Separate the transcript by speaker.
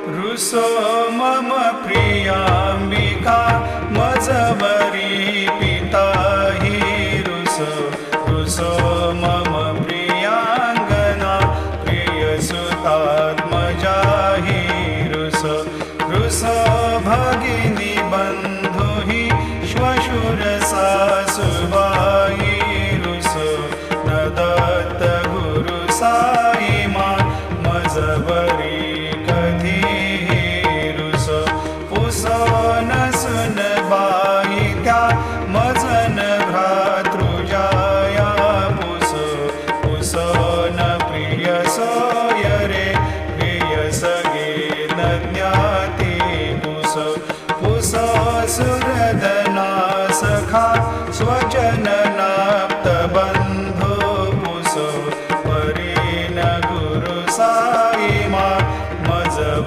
Speaker 1: रुसो मम प्रियाम्बिका मजबरी पिता हि रुसो मम प्रियांगना प्रियसुतात्मजा हि रुसो भगिनी बंधु हि श्वशुर सासुबाई रुसो न दत्त गुरु साई मा मजबरी सुन बाई त्या मजन भ्रातृजाया पुसो न प्रिय सोय रे प्रिय सगे न ज्ञाती पुसो